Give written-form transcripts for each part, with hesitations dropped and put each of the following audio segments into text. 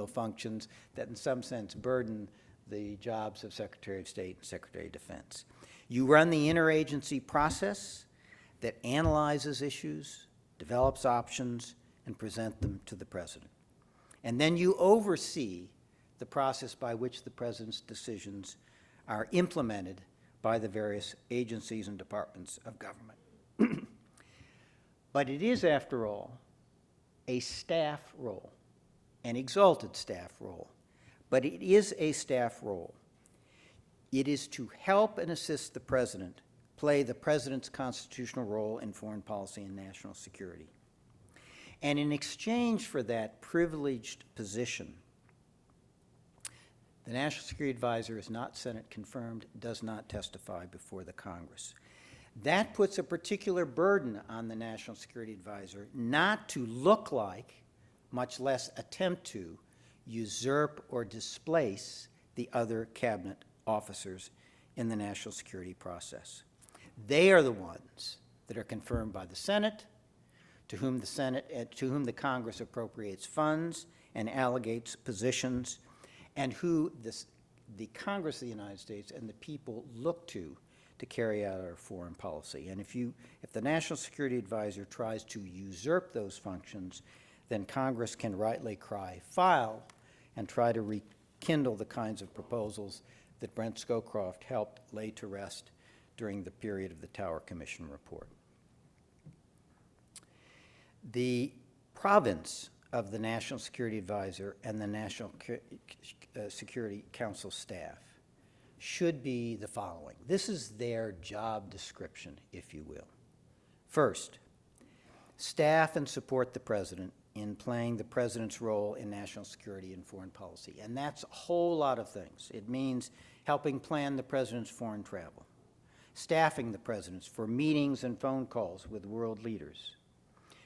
functions that in some sense burden the jobs of Secretary of State and Secretary of Defense. You run the interagency process that analyzes issues, develops options, and present them to the President. And then you oversee the process by which the President's decisions are implemented by the various agencies and departments of government. But it is, after all, a staff role, an exalted staff role, but it is a staff role. It is to help and assist the President play the President's constitutional role in foreign policy and national security. And in exchange for that privileged position, the National Security Advisor is not Senate confirmed, does not testify before the Congress. That puts a particular burden on the National Security Advisor not to look like, much less attempt to, usurp or displace the other cabinet officers in the national security process. They are the ones that are confirmed by the Senate, to whom the Congress appropriates funds and allocates positions, and who the Congress of the United States and the people look to carry out our foreign policy. And if the National Security Advisor tries to usurp those functions, then Congress can rightly cry foul and try to rekindle the kinds of proposals that Brent Scowcroft helped lay to rest during the period of the Tower Commission report. The province of the National Security Advisor and the National Security Council staff should be the following. This is their job description, if you will. First, staff and support the President in playing the President's role in national security and foreign policy. And that's a whole lot of things. It means helping plan the President's foreign travel, staffing the President for meetings and phone calls with world leaders,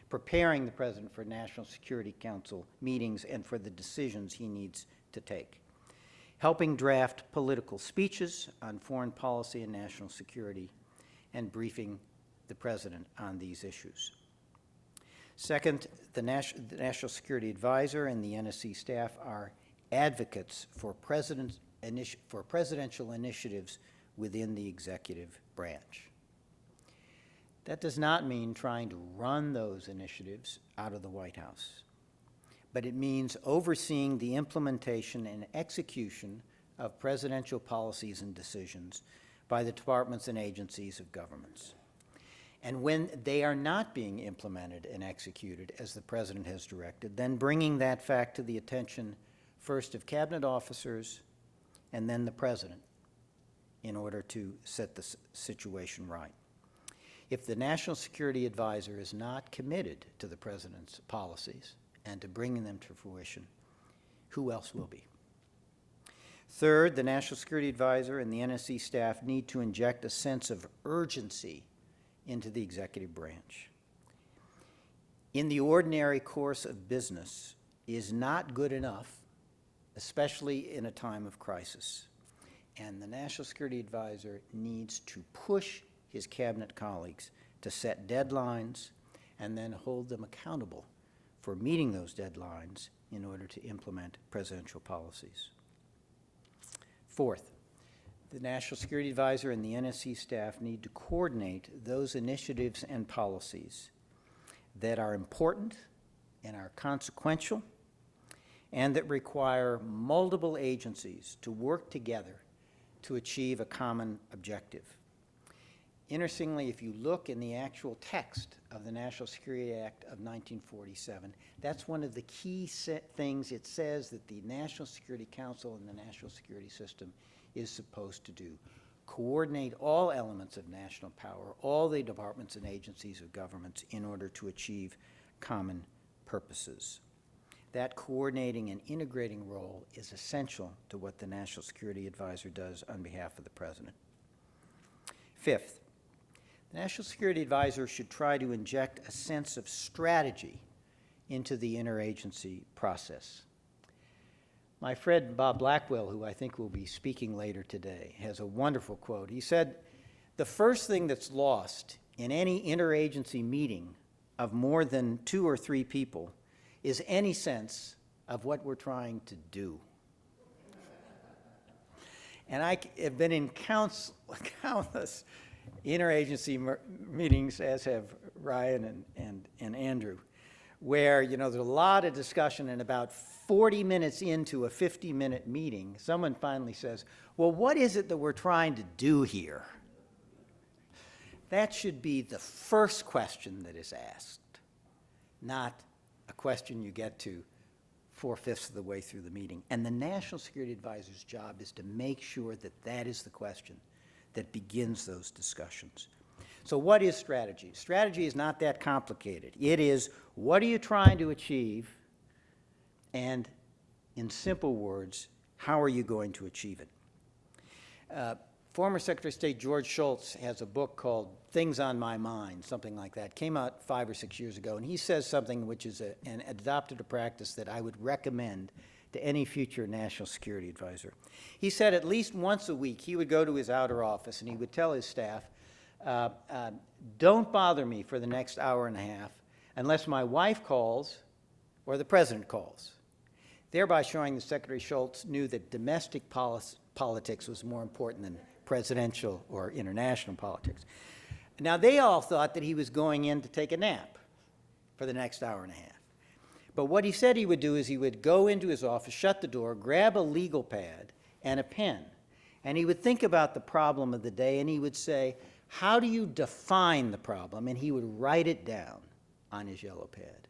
preparing the President for National Security Council meetings and for the decisions he needs to take, helping draft political speeches on foreign policy and national security, and briefing the President on these issues. Second, the National Security Advisor and the NSC staff are advocates for presidential initiatives within the executive branch. That does not mean trying to run those initiatives out of the White House, but it means overseeing the implementation and execution of presidential policies and decisions by the departments and agencies of governments. And when they are not being implemented and executed as the President has directed, then bringing that fact to the attention first of cabinet officers and then the President in order to set the situation right. If the National Security Advisor is not committed to the President's policies and to bringing them to fruition, who else will be? Third, the National Security Advisor and the NSC staff need to inject a sense of urgency into the executive branch. In the ordinary course of business is not good enough, especially in a time of crisis. And the National Security Advisor needs to push his cabinet colleagues to set deadlines and then hold them accountable for meeting those deadlines in order to implement presidential policies. Fourth, the National Security Advisor and the NSC staff need to coordinate those initiatives and policies that are important and are consequential and that require multiple agencies to work together to achieve a common objective. Interestingly, if you look in the actual text of the National Security Act of 1947, that's one of the key things it says that the National Security Council and the national security system is supposed to do. Coordinate all elements of national power, all the departments and agencies of governments in order to achieve common purposes. That coordinating and integrating role is essential to what the National Security Advisor does on behalf of the President. Fifth, the National Security Advisor should try to inject a sense of strategy into the interagency process. My friend Bob Blackwell, who I think will be speaking later today, has a wonderful quote. He said, "The first thing that's lost in any interagency meeting of more than 2 or 3 people is any sense of what we're trying to do. And I have been in countless interagency meetings, as have Ryan and Andrew, where, there's a lot of discussion, and about 40 minutes into a 50-minute meeting, someone finally says, well, what is it that we're trying to do here? That should be the first question that is asked, not a question you get to 4/5 of the way through the meeting. And the National Security Advisor's job is to make sure that that is the question that begins those discussions. So what is strategy? Strategy is not that complicated. It is, what are you trying to achieve? And in simple words, how are you going to achieve it? Former Secretary of State George Shultz has a book called Things on My Mind, something like that. Came out 5 or 6 years ago, and he says something which is an adopted a practice that I would recommend to any future national security advisor. He said at least once a week he would go to his outer office and he would tell his staff, don't bother me for the next hour and a half unless my wife calls or the president calls, thereby showing that Secretary Shultz knew that domestic politics was more important than presidential or international politics. Now, they all thought that he was going in to take a nap for the next hour and a half. But what he said he would do is he would go into his office, shut the door, grab a legal pad and a pen, and he would think about the problem of the day, and he would say, how do you define the problem? And he would write it down on his yellow pad.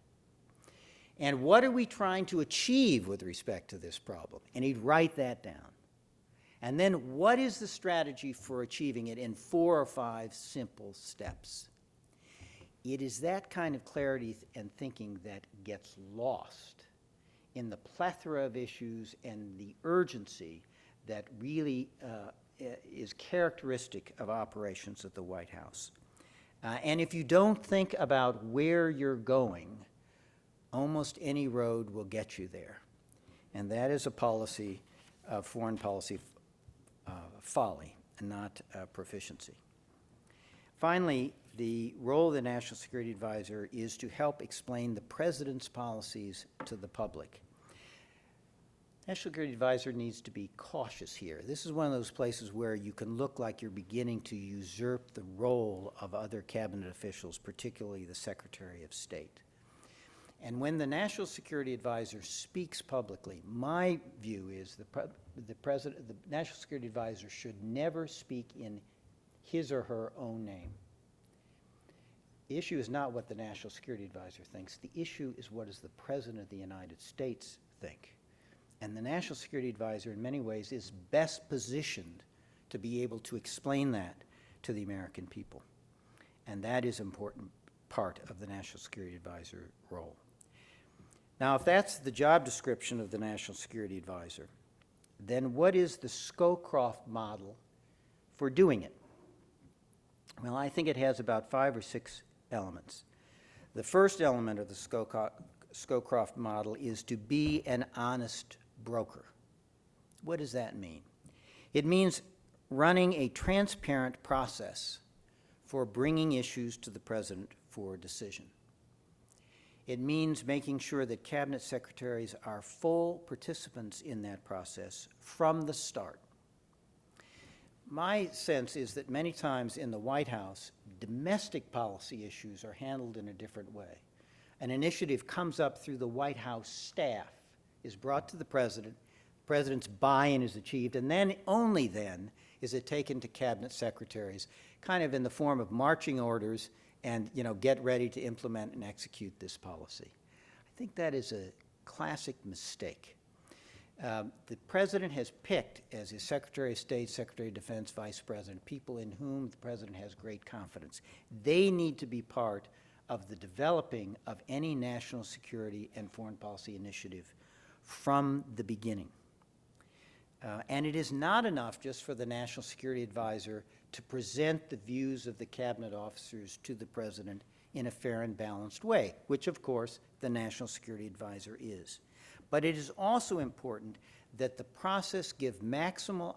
And what are we trying to achieve with respect to this problem? And he'd write that down. And then what is the strategy for achieving it in 4 or 5 simple steps? It is that kind of clarity and thinking that gets lost in the plethora of issues and the urgency that really is characteristic of operations at the White House. And if you don't think about where you're going, almost any road will get you there. And that is a policy of foreign policy folly and not proficiency. Finally, the role of the National Security Advisor is to help explain the President's policies to the public. National Security Advisor needs to be cautious here. This is one of those places where you can look like you're beginning to usurp the role of other cabinet officials, particularly the Secretary of State. And when the National Security Advisor speaks publicly, my view is the National Security Advisor should never speak in his or her own name. The issue is not what the National Security Advisor thinks. The issue is, what does the President of the United States think? And the National Security Advisor, in many ways, is best positioned to be able to explain that to the American people. And that is an important part of the National Security Advisor role. Now, if that's the job description of the National Security Advisor, then what is the Scowcroft model for doing it? Well, I think it has about 5 or 6 elements. The first element of the Scowcroft model is to be an honest broker. What does that mean? It means running a transparent process for bringing issues to the President for decision. It means making sure that cabinet secretaries are full participants in that process from the start. My sense is that many times in the White House, domestic policy issues are handled in a different way. An initiative comes up through the White House staff, is brought to the President, the President's buy-in is achieved, and then, only then, is it taken to cabinet secretaries, kind of in the form of marching orders and, get ready to implement and execute this policy. I think that is a classic mistake. The President has picked as his Secretary of State, Secretary of Defense, Vice President, people in whom the President has great confidence. They need to be part of the developing of any national security and foreign policy initiative from the beginning. And it is not enough just for the National Security Advisor to present the views of the cabinet officers to the President in a fair and balanced way, which, of course, the National Security Advisor is. But it is also important that the process give maximum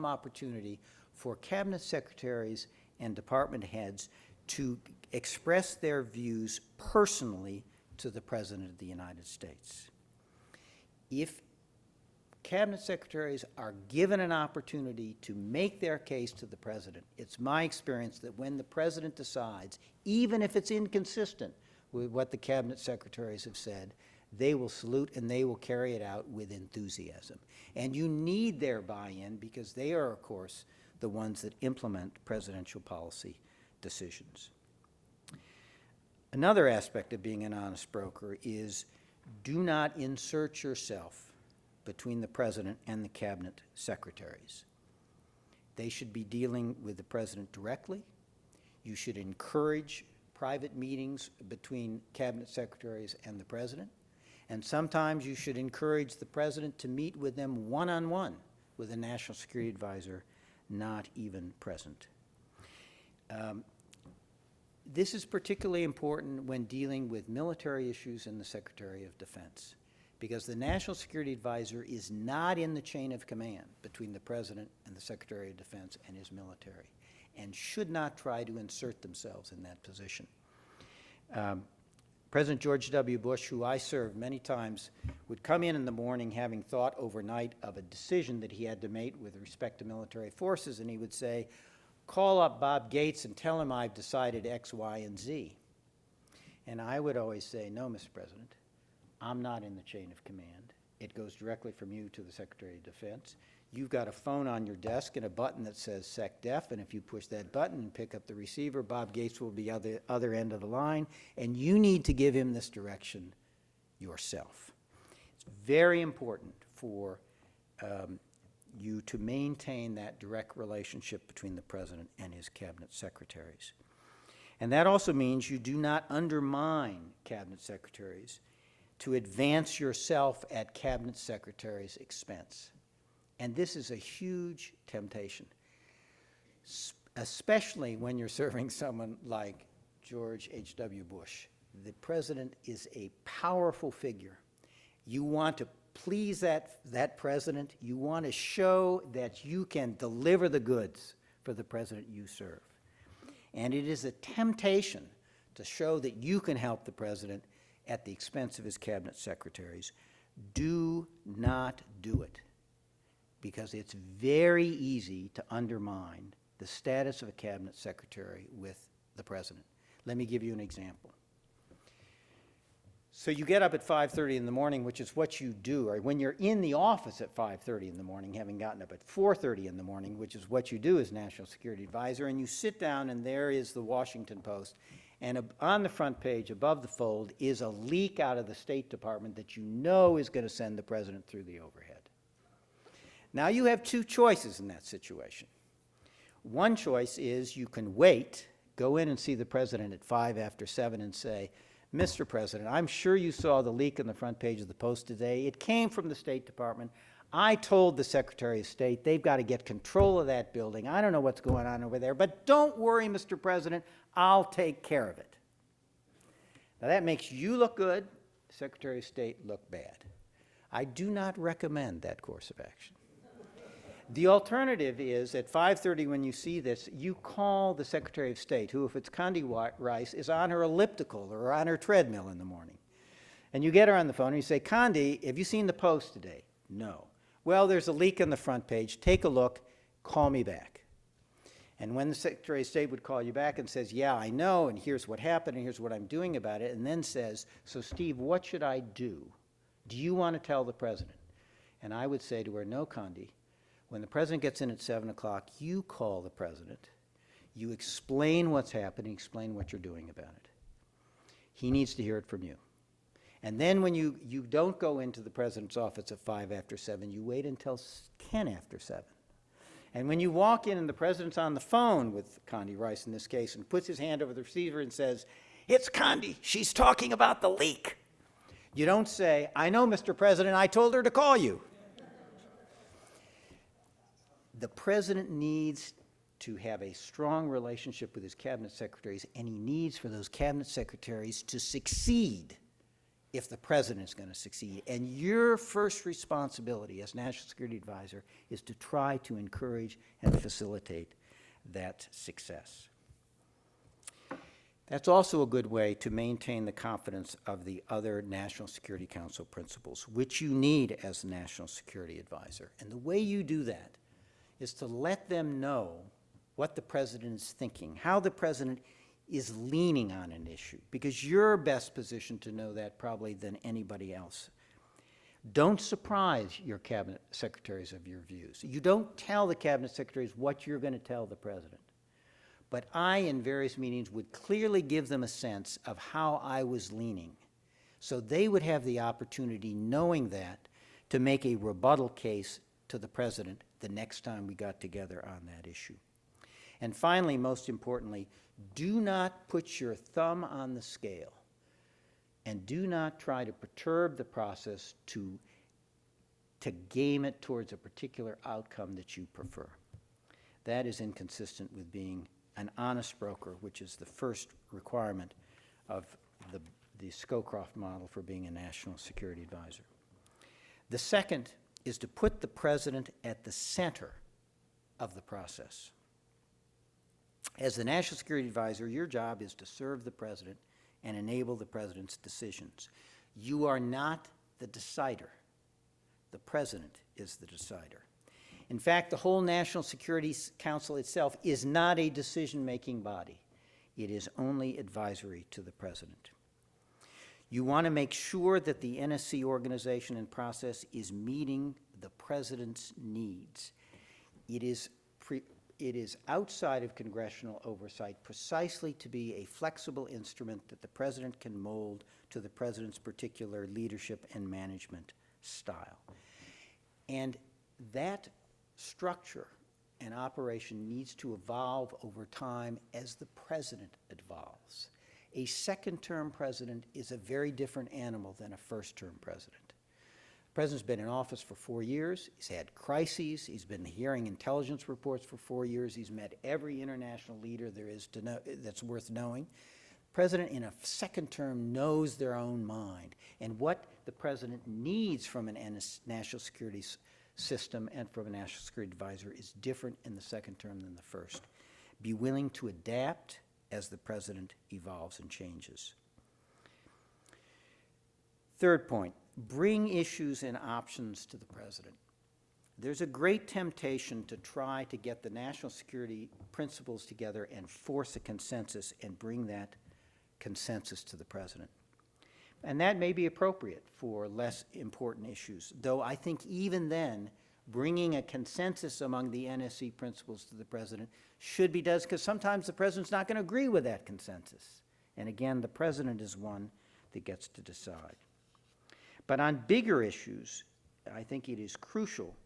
opportunity for cabinet secretaries and department heads to express their views personally to the President of the United States. if cabinet secretaries are given an opportunity to make their case to the president, it's my experience that when the president decides, even if it's inconsistent with what the cabinet secretaries have said, they will salute and they will carry it out with enthusiasm. And you need their buy-in because they are, of course, the ones that implement presidential policy decisions. Another aspect of being an honest broker is do not insert yourself between the president and the cabinet secretaries. They should be dealing with the president directly. You should encourage private meetings between cabinet secretaries and the president. And sometimes you should encourage the president to meet with them one-on-one with a national security advisor not even present. This is particularly important when dealing with military issues in the Secretary of Defense, because the National Security Advisor is not in the chain of command between the President and the Secretary of Defense and his military, and should not try to insert themselves in that position. President George W. Bush, who I served many times, would come in the morning having thought overnight of a decision that he had to make with respect to military forces, and he would say, call up Bob Gates and tell him I've decided X, Y, and Z. And I would always say, no, Mr. President, I'm not in the chain of command. It goes directly from you to the Secretary of Defense. You've got a phone on your desk and a button that says SecDef, and if you push that button and pick up the receiver, Bob Gates will be at the other end of the line, and you need to give him this direction yourself. It's very important for you to maintain that direct relationship between the President and his cabinet secretaries. And that also means you do not undermine cabinet secretaries to advance yourself at cabinet secretaries' expense. And this is a huge temptation, especially when you're serving someone like George H.W. Bush. The president is a powerful figure. You want to please that president. You want to show that you can deliver the goods for the president you serve. And it is a temptation to show that you can help the president at the expense of his cabinet secretaries. Do not do it, because it's very easy to undermine the status of a cabinet secretary with the president. Let me give you an example. So you get up at 5:30 in the morning, which is what you do, or when you're in the office at 5:30 in the morning, having gotten up at 4:30 in the morning, which is what you do as National Security Advisor, and you sit down and there is the Washington Post, and on the front page above the fold is a leak out of the State Department that you know is going to send the president through the overhead. Now you have two choices in that situation. One choice is you can wait, go in and see the president at 5 after 7 and say, Mr. President, I'm sure you saw the leak on the front page of the Post today. It came from the State Department. I told the Secretary of State they've got to get control of that building. I don't know what's going on over there, but don't worry, Mr. President, I'll take care of it. Now that makes you look good, the Secretary of State look bad. I do not recommend that course of action. The alternative is at 5:30 when you see this, you call the Secretary of State, who, if it's Condi Rice, is on her elliptical or on her treadmill in the morning. And you get her on the phone and you say, Condi, have you seen the Post today? No. Well, there's a leak on the front page. Take a look. Call me back. And when the Secretary of State would call you back and says, yeah, I know, and here's what happened, and here's what I'm doing about it, and then says, so Steve, what should I do? Do you want to tell the President? And I would say to her, no, Condi. When the president gets in at 7 o'clock, you call the president. You explain what's happening, explain what you're doing about it. He needs to hear it from you. And then when you don't go into the president's office at 5 after 7, you wait until 10 after 7. And when you walk in and the president's on the phone with Condi Rice in this case and puts his hand over the receiver and says, it's Condi, she's talking about the leak. You don't say, I know, Mr. President, I told her to call you. The president needs to have a strong relationship with his cabinet secretaries, and he needs for those cabinet secretaries to succeed if the president is going to succeed. And your first responsibility as National Security Advisor is to try to encourage and facilitate that success. That's also a good way to maintain the confidence of the other National Security Council principals, which you need as the National Security Advisor. And the way you do that is to let them know what the president is thinking, how the president is leaning on an issue, because you're best positioned to know that probably than anybody else. Don't surprise your cabinet secretaries of your views. You don't tell the cabinet secretaries what you're going to tell the president. But I, in various meetings, would clearly give them a sense of how I was leaning, so they would have the opportunity, knowing that, to make a rebuttal case to the president the next time we got together on that issue. And finally, most importantly, do not put your thumb on the scale, and do not try to perturb the process to game it towards a particular outcome that you prefer. That is inconsistent with being an honest broker, which is the first requirement of the Scowcroft model for being a national security advisor. The second is to put the president at the center of the process. As the national security advisor, your job is to serve the president and enable the president's decisions. You are not the decider. The president is the decider. In fact, the whole National Security Council itself is not a decision-making body. It is only advisory to the president. You want to make sure that the NSC organization and process is meeting the president's needs. It is outside of congressional oversight precisely to be a flexible instrument that the president can mold to the president's particular leadership and management style. And that structure and operation needs to evolve over time as the president evolves. A second-term president is a very different animal than a first-term president. The president's been in office for 4 years. He's had crises. He's been hearing intelligence reports for 4 years. He's met every international leader there is to know that's worth knowing. The president in a second term knows their own mind, and what the president needs from a national security system and from a national security advisor is different in the second term than the first. Be willing to adapt as the president evolves and changes. Third point, bring issues and options to the president. There's a great temptation to try to get the national security principles together and force a consensus and bring that consensus to the president. And that may be appropriate for less important issues, though I think even then, bringing a consensus among the NSC principles to the president should be done, because sometimes the president's not going to agree with that consensus. And again, the president is one that gets to decide. But on bigger issues, I think it is crucial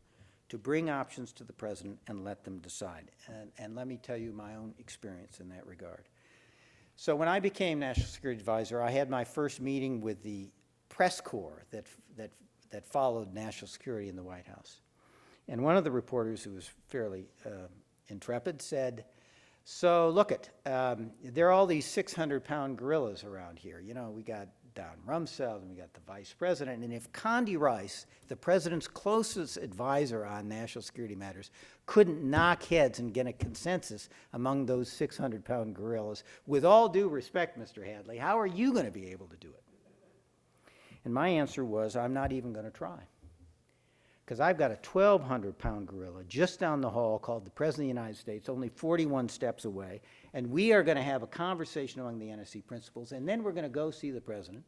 to bring options to the president and let them decide. And let me tell you my own experience in that regard. So when I became National Security Advisor, I had my first meeting with the press corps that followed national security in the White House. And one of the reporters, who was fairly intrepid, said, "So look there are all these 600-pound gorillas around here. You know, we got Don Rumsfeld and we got the vice president. And if Condi Rice, the president's closest advisor on national security matters, couldn't knock heads and get a consensus among those 600-pound gorillas, with all due respect, Mr. Hadley, how are you going to be able to do it?" And my answer was, I'm not even going to try. Because I've got a 1,200-pound gorilla just down the hall called the President of the United States, only 41 steps away, and we are going to have a conversation among the NSC principals, and then we're going to go see the president,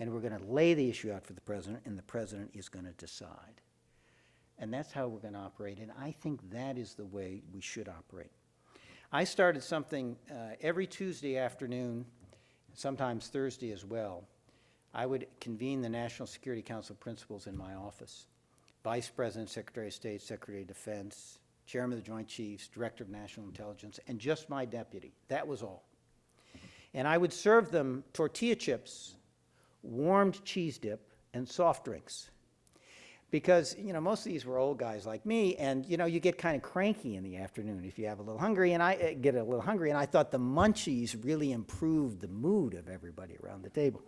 and we're going to lay the issue out for the president, and the president is going to decide. And that's how we're going to operate, and I think that is the way we should operate. I started something every Tuesday afternoon, sometimes Thursday as well. I would convene the National Security Council principals in my office. Vice President, Secretary of State, Secretary of Defense, Chairman of the Joint Chiefs, Director of National Intelligence, and just my deputy. That was all. And I would serve them tortilla chips, warmed cheese dip, and soft drinks. Because, you know, most of these were old guys like me, and, you know, you get kind of cranky in the afternoon if you have a little hungry, and I get a little hungry, and I thought the munchies really improved the mood of everybody around the table.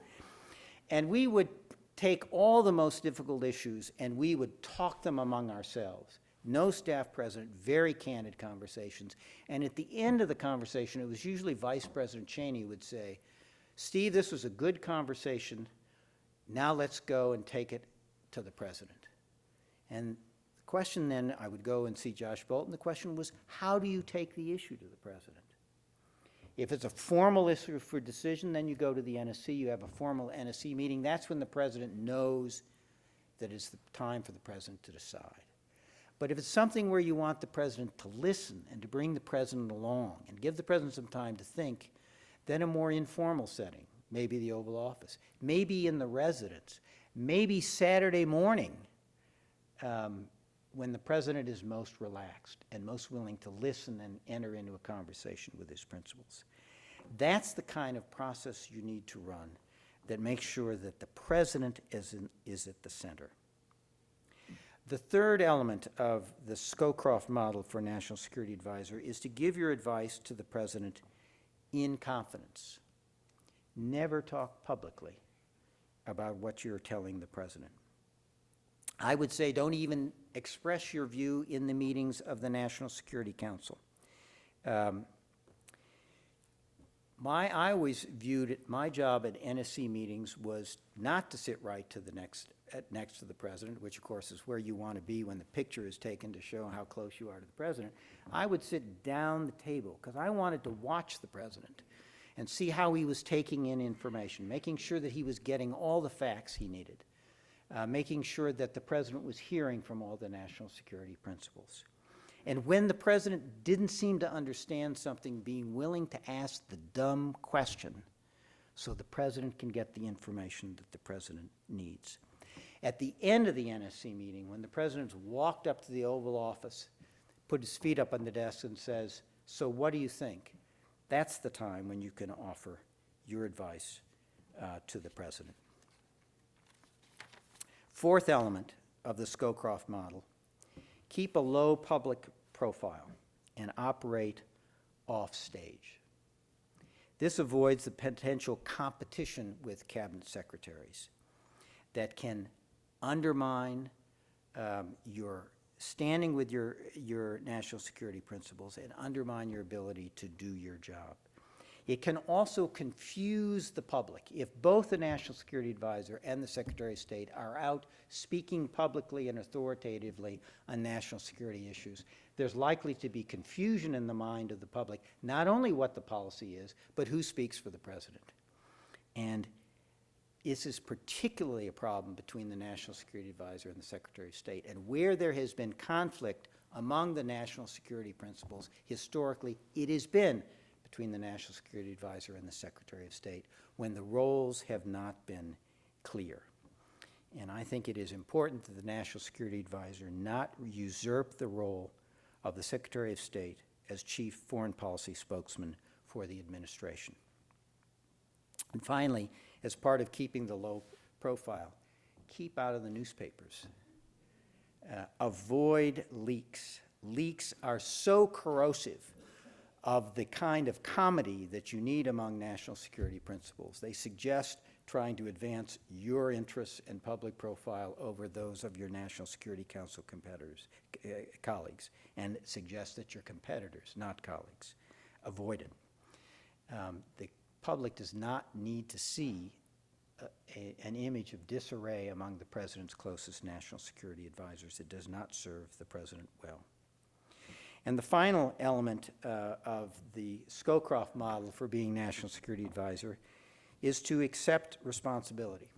And we would take all the most difficult issues and we would talk them among ourselves. no staff president, very candid conversations. And at the end of the conversation, it was usually Vice President Cheney would say, Steve, this was a good conversation. Now let's go and take it to the president. And the question then, I would go and see Josh Bolton. The question was, how do you take the issue to the president? If it's a formal issue for decision, then you go to the NSC. You have a formal NSC meeting. That's when the president knows that it's the time for the president to decide. But if it's something where you want the president to listen and to bring the president along and give the president some time to think, then a more informal setting, maybe the Oval Office, maybe in the residence, maybe Saturday morning when the president is most relaxed and most willing to listen and enter into a conversation with his principals. That's the kind of process you need to run that makes sure that the president is at the center. The third element of the Scowcroft model for National Security Advisor is to give your advice to the president in confidence. Never talk publicly about what you're telling the president. I would say don't even express your view in the meetings of the National Security Council. I always viewed it, my job at NSC meetings was not to sit right to the next to the president, which of course is where you want to be when the picture is taken to show how close you are to the president. I would sit down the table because I wanted to watch the president and see how he was taking in information, making sure that he was getting all the facts he needed, making sure that the president was hearing from all the national security principals. And when the president didn't seem to understand something, being willing to ask the dumb question so the president can get the information that the president needs. At the end of the NSC meeting, when the president's walked up to the Oval Office, put his feet up on the desk and says, so what do you think? That's the time when you can offer your advice to the president. Fourth element of the Scowcroft model, keep a low public profile and operate off stage. This avoids the potential competition with cabinet secretaries that can undermine your standing with your national security principles and undermine your ability to do your job. It can also confuse the public. If both the National Security Advisor and the Secretary of State are out speaking publicly and authoritatively on national security issues, there's likely to be confusion in the mind of the public, not only what the policy is, but who speaks for the president. And this is particularly a problem between the National Security Advisor and the Secretary of State. And where there has been conflict among the national security principles, historically, it has been between the National Security Advisor and the Secretary of State when the roles have not been clear. And I think it is important that the National Security Advisor not usurp the role of the Secretary of State as chief foreign policy spokesman for the administration. And finally, as part of keeping the low profile, keep out of the newspapers. Avoid leaks. Leaks are so corrosive of the kind of comedy that you need among national security principles. They suggest trying to advance your interests and public profile over those of your National Security Council colleagues, and suggest that you're competitors, not colleagues. Avoid it. The public does not need to see an image of disarray among the president's closest national security advisors. It does not serve the president well. And the final element of the Scowcroft model for being National Security Advisor is to accept responsibility.